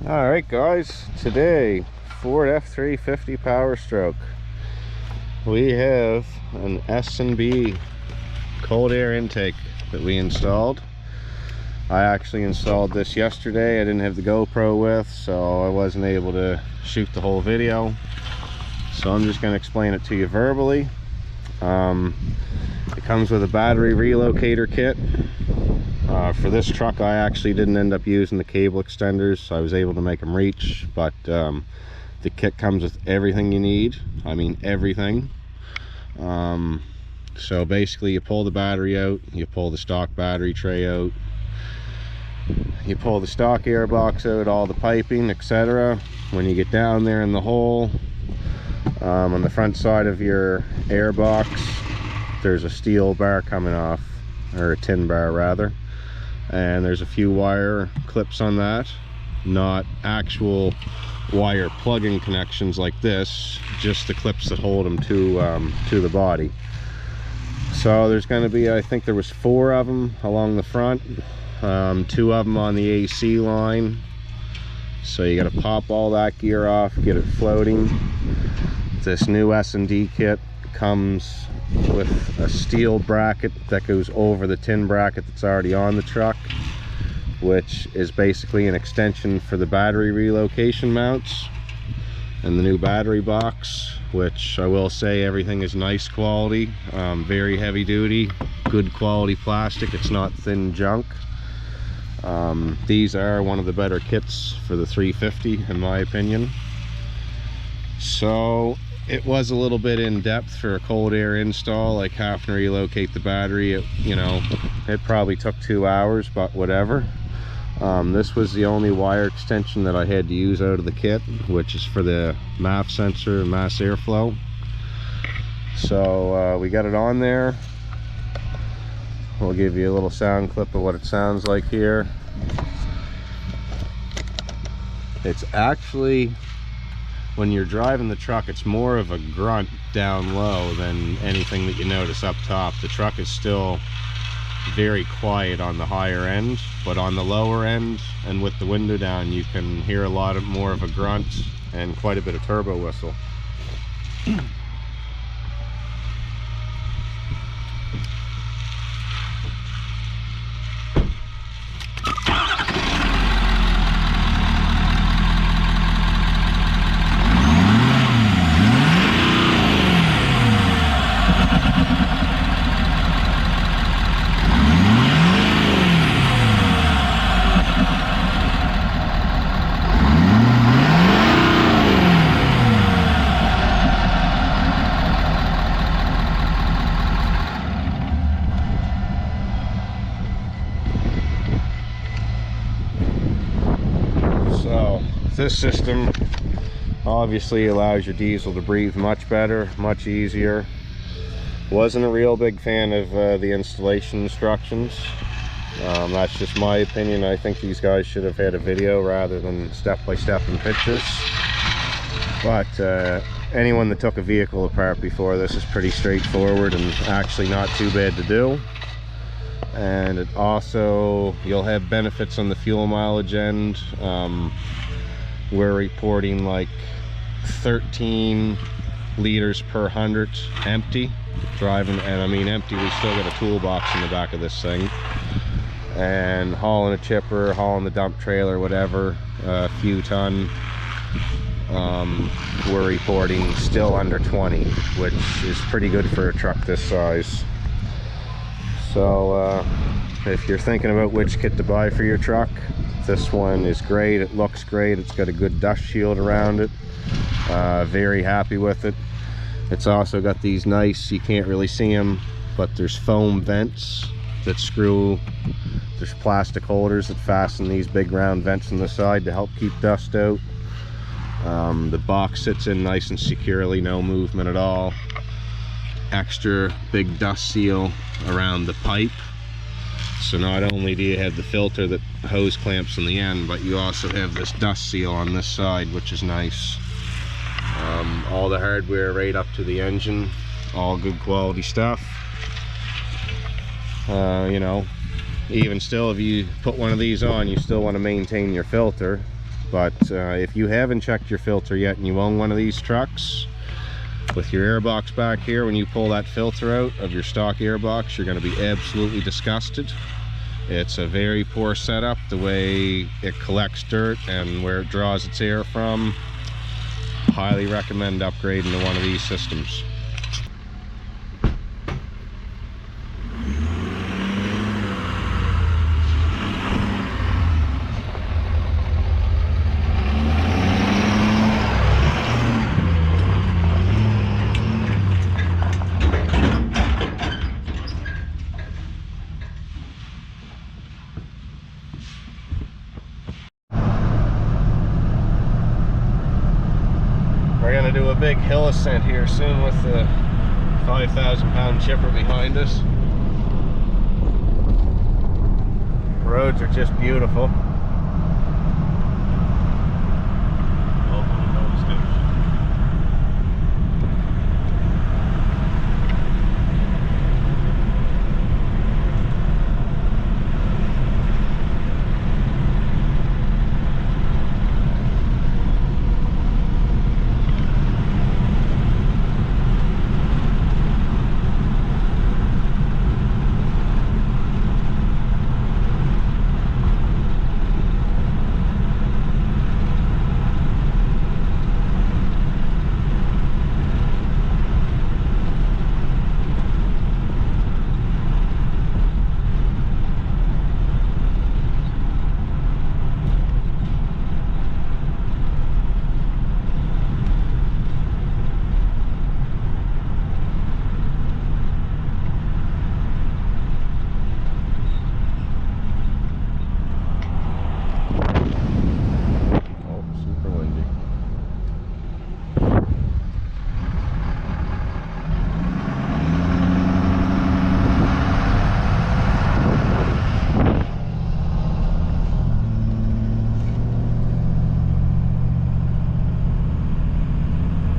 All right, guys, today Ford F350 Powerstroke, we have an S&B cold air intake that we installed. I actually installed this yesterday. I didn't have the GoPro with, so I wasn't able to shoot the whole video, so I'm just going to explain it to you verbally. It comes with a battery relocator kit. For this truck, I actually didn't end up using the cable extenders, so I was able to make them reach, but the kit comes with everything you need. I mean everything. So basically, you pull the battery out, you pull the stock battery tray out, you pull the stock air box out, all the piping, etc. When you get down there in the hole, on the front side of your air box, there's a steel bar coming off, or a tin bar rather, and there's a few wire clips on that, not actual wire plug-in connections like this, just the clips that hold them to the body. So there's going to be, I think there was 4 of them along the front, 2 of them on the AC line. So you got to pop all that gear off, get it floating. This new S&D kit comes with a steel bracket that goes over the tin bracket that's already on the truck, which is basically an extension for the battery relocation mounts and the new battery box, which I will say everything is nice quality, very heavy duty, good quality plastic. It's not thin junk. These are one of the better kits for the 350 in my opinion. So it was a little bit in depth for a cold air install, like having to relocate the battery. It probably took 2 hours, but whatever. This was the only wire extension that I had to use out of the kit, which is for the MAF sensor, mass airflow. So we got it on there. We'll give you a little sound clip of what it sounds like here. It's actually, when you're driving the truck, it's more of a grunt down low than anything that you notice up top. The truck is still very quiet on the higher end, but on the lower end and with the window down, you can hear a lot more of a grunt and quite a bit of turbo whistle. This system obviously allows your diesel to breathe much better, much easier. Wasn't a real big fan of the installation instructions. That's just my opinion. I think these guys should have had a video rather than step-by-step and pictures. But anyone that took a vehicle apart before, this is pretty straightforward and actually not too bad to do. And it also, you'll have benefits on the fuel mileage end. We're reporting like 13 liters per 100 empty driving, and I mean empty, we still got a toolbox in the back of this thing, and hauling a chipper, hauling the dump trailer, whatever, a few ton, we're reporting still under 20, which is pretty good for a truck this size. So if you're thinking about which kit to buy for your truck, this one is great. It looks great. It's got a good dust shield around it. Very happy with it. It's also got these nice, you can't really see them, but there's foam vents that screw. There's plastic holders that fasten these big round vents on the side to help keep dust out. The box sits in nice and securely, no movement at all. Extra big dust seal around the pipe. So not only do you have the filter that hose clamps in the end, but you also have this dust seal on this side, which is nice. All the hardware right up to the engine, all good quality stuff. You know, even still, if you put one of these on, you still want to maintain your filter. But if you haven't checked your filter yet and you own one of these trucks, with your airbox back here, when you pull that filter out of your stock airbox, you're going to be absolutely disgusted. It's a very poor setup, the way it collects dirt and where it draws its air from. Highly recommend upgrading to one of these systems. We're going to do a big hill ascent here soon with the 5,000-pound chipper behind us. Roads are just beautiful.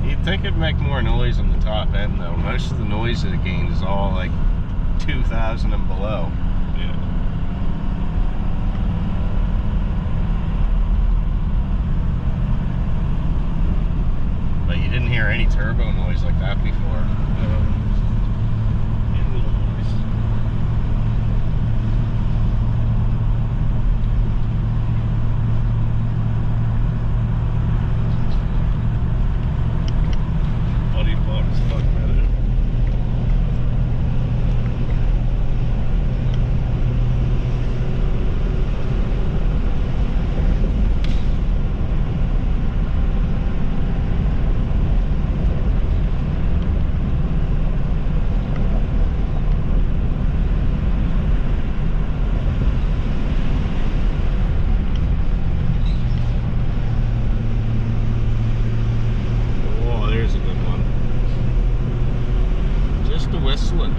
I think it'd make more noise on the top end though. Most of the noise that it gains is all like 2,000 and below. Yeah. But you didn't hear any turbo noise like that before. Whistling.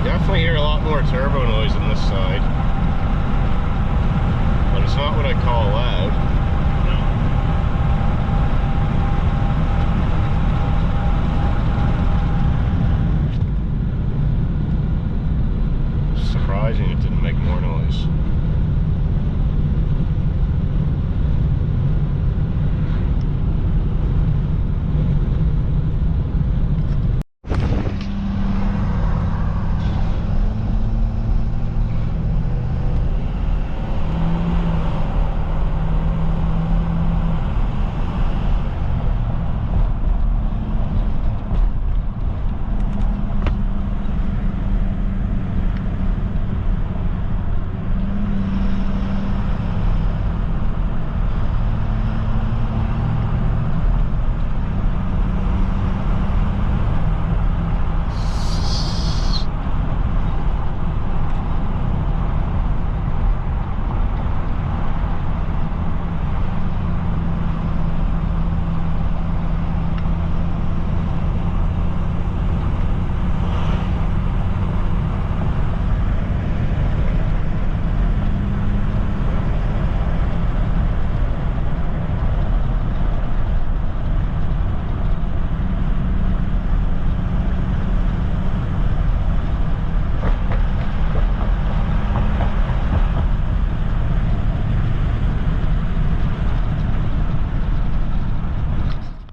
Definitely hear a lot more turbo noise on this side, but it's not what I call loud. No. Surprising it didn't make more noise.